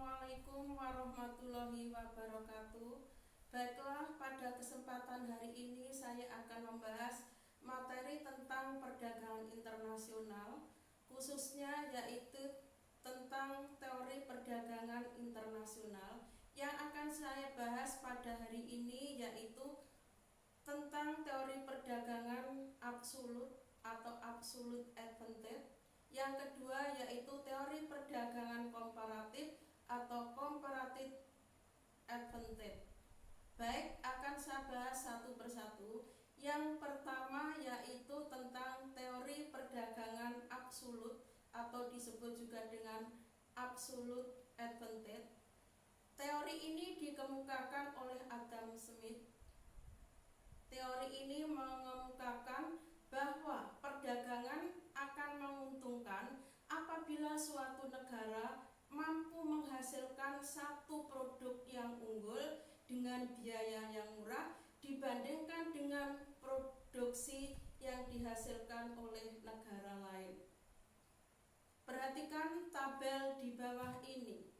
Assalamualaikum warahmatullahi wabarakatuh. Baiklah, pada kesempatan hari ini saya akan membahas materi tentang perdagangan internasional, khususnya yaitu tentang teori perdagangan internasional. Yang akan saya bahas pada hari ini yaitu tentang teori perdagangan absolut atau absolute advantage. Yang kedua yaitu teori perdagangan komparatif atau comparative advantage. Baik, akan saya bahas satu persatu. Yang pertama yaitu tentang teori perdagangan absolut atau disebut juga dengan absolute advantage. Teori ini dikemukakan oleh Adam Smith. Teori ini mengemukakan bahwa perdagangan akan menguntungkan apabila suatu negara mampu menghasilkan satu produk yang unggul dengan biaya yang murah dibandingkan dengan produksi yang dihasilkan oleh negara lain. Perhatikan tabel di bawah ini.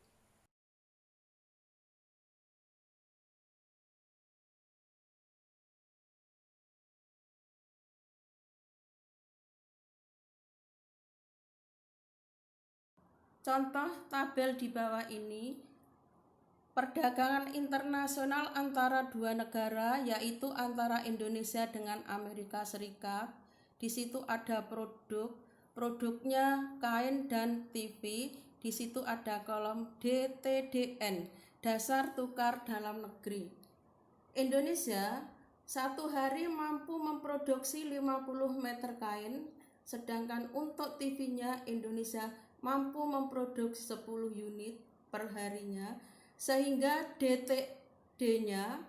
Contoh tabel di bawah ini, perdagangan internasional antara dua negara yaitu antara Indonesia dengan Amerika Serikat. Di situ ada produknya kain dan TV. Di situ ada kolom DTDN, dasar tukar dalam negeri. Indonesia satu hari mampu memproduksi 50 meter kain, sedangkan untuk TV-nya Indonesia mampu memproduksi 10 unit per harinya, sehingga DTD-nya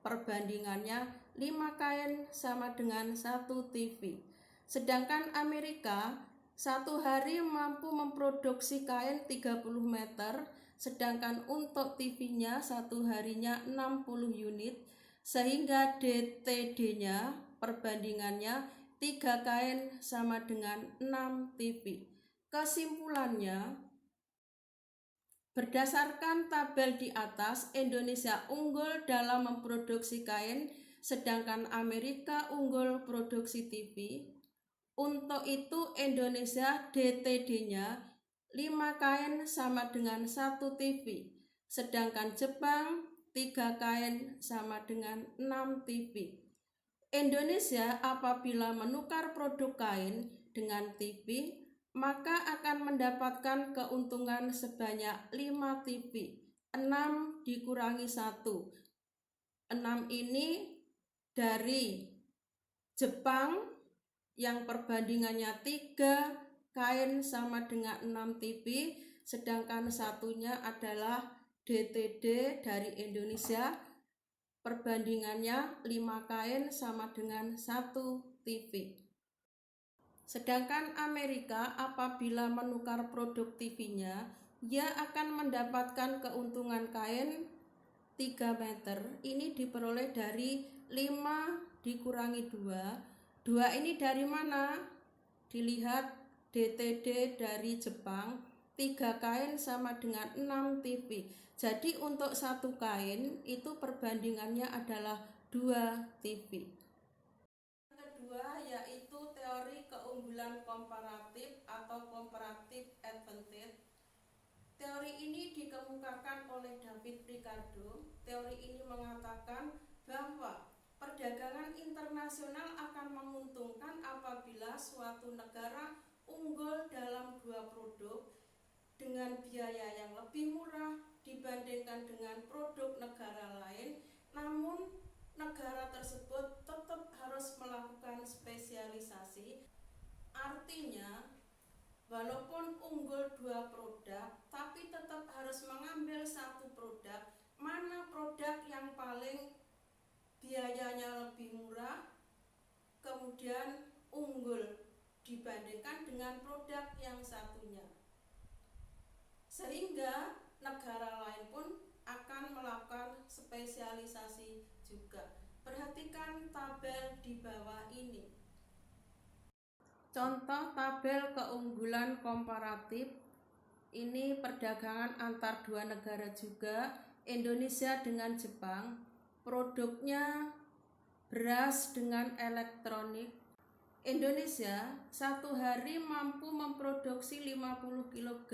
perbandingannya 5 kain sama dengan 1 TV. Sedangkan Amerika satu hari mampu memproduksi kain 30 meter, sedangkan untuk TV-nya satu harinya 60 unit, sehingga DTD-nya perbandingannya 3 kain sama dengan 6 TV. Kesimpulannya, berdasarkan tabel di atas, Indonesia unggul dalam memproduksi kain, sedangkan Amerika unggul produksi TV. Untuk itu Indonesia DTD-nya 5 kain sama dengan 1 TV, sedangkan Jepang 3 kain sama dengan 6 TV. Indonesia apabila menukar produk kain dengan TV, maka akan mendapatkan keuntungan sebanyak 5 TV. 6 dikurangi 1. 6 ini dari Jepang yang perbandingannya 3 kain sama dengan 6 TV, sedangkan satunya adalah DTD dari Indonesia, perbandingannya 5 kain sama dengan 1 TV. Sedangkan Amerika apabila menukar produk TV-nya, ia akan mendapatkan keuntungan kain 3 meter. Ini diperoleh dari 5 dikurangi 2. 2 ini dari mana? Dilihat DTD dari Jepang, 3 kain sama dengan 6 TV. Jadi untuk 1 kain itu perbandingannya adalah 2 TV. Kedua yaitu teori keunggulan komparatif atau comparative advantage. Teori ini dikemukakan oleh David Ricardo. Teori ini mengatakan bahwa perdagangan internasional akan menguntungkan apabila suatu negara unggul dalam 2 produk dengan biaya yang lebih murah dibandingkan dengan produk negara lain, namun negara tersebut tetap harus melakukan spesialisasi. Artinya, walaupun unggul 2 produk, tapi tetap harus mengambil 1 produk. Mana produk yang paling biayanya lebih murah, kemudian unggul dibandingkan dengan produk yang satunya. Sehingga negara lain pun akan melakukan spesialisasi juga. Perhatikan tabel di bawah ini. Contoh tabel keunggulan komparatif. Ini perdagangan antar dua negara juga, Indonesia dengan Jepang. Produknya beras dengan elektronik. Indonesia satu hari mampu memproduksi 50 kg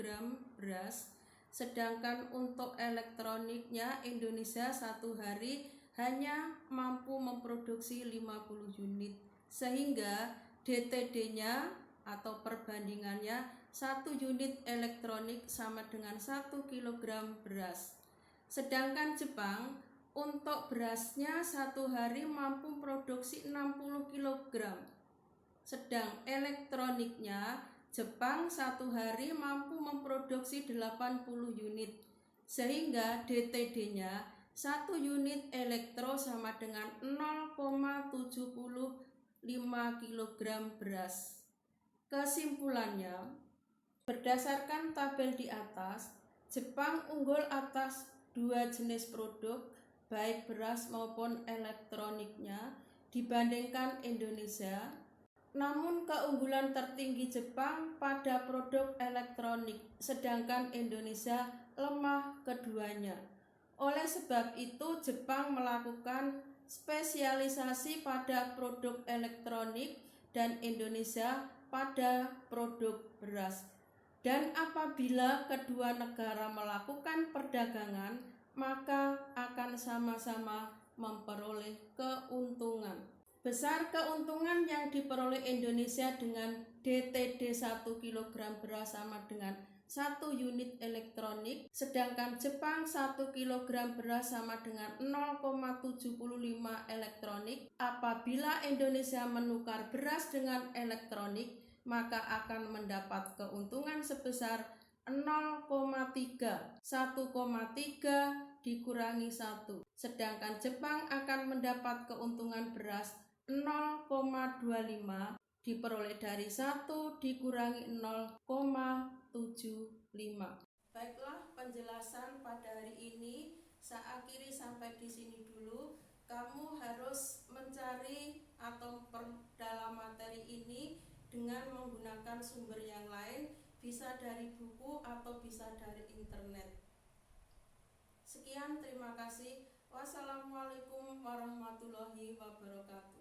beras, sedangkan untuk elektroniknya Indonesia satu hari hanya mampu memproduksi 50 unit, sehingga DTD-nya atau perbandingannya 1 unit elektronik sama dengan 1 kg beras. Sedangkan Jepang untuk berasnya satu hari mampu produksi 60 kg. Sedang elektroniknya Jepang satu hari mampu memproduksi 80 unit, sehingga DTD-nya 1 unit elektro sama dengan 0,75 kg beras. Kesimpulannya, berdasarkan tabel di atas, Jepang unggul atas dua jenis produk, baik beras maupun elektroniknya, dibandingkan Indonesia. Namun keunggulan tertinggi Jepang pada produk elektronik, sedangkan Indonesia lemah keduanya. Oleh sebab itu, Jepang melakukan spesialisasi pada produk elektronik dan Indonesia pada produk beras. Dan apabila kedua negara melakukan perdagangan, maka akan sama-sama memperoleh keuntungan. Besar keuntungan yang diperoleh Indonesia dengan DTD 1 kg beras sama dengan 1 unit elektronik, sedangkan Jepang 1 kg beras sama dengan 0,75 elektronik. Apabila Indonesia menukar beras dengan elektronik, maka akan mendapat keuntungan sebesar 0,3. 1,3 dikurangi 1. Sedangkan Jepang akan mendapat keuntungan beras 0,25 diperoleh dari 1 dikurangi 0,75. Baiklah, penjelasan pada hari ini saya akhiri sampai di sini dulu. Kamu harus mencari atau perdalam materi ini dengan menggunakan sumber yang lain, bisa dari buku atau bisa dari internet. Sekian, terima kasih. Wassalamualaikum warahmatullahi wabarakatuh.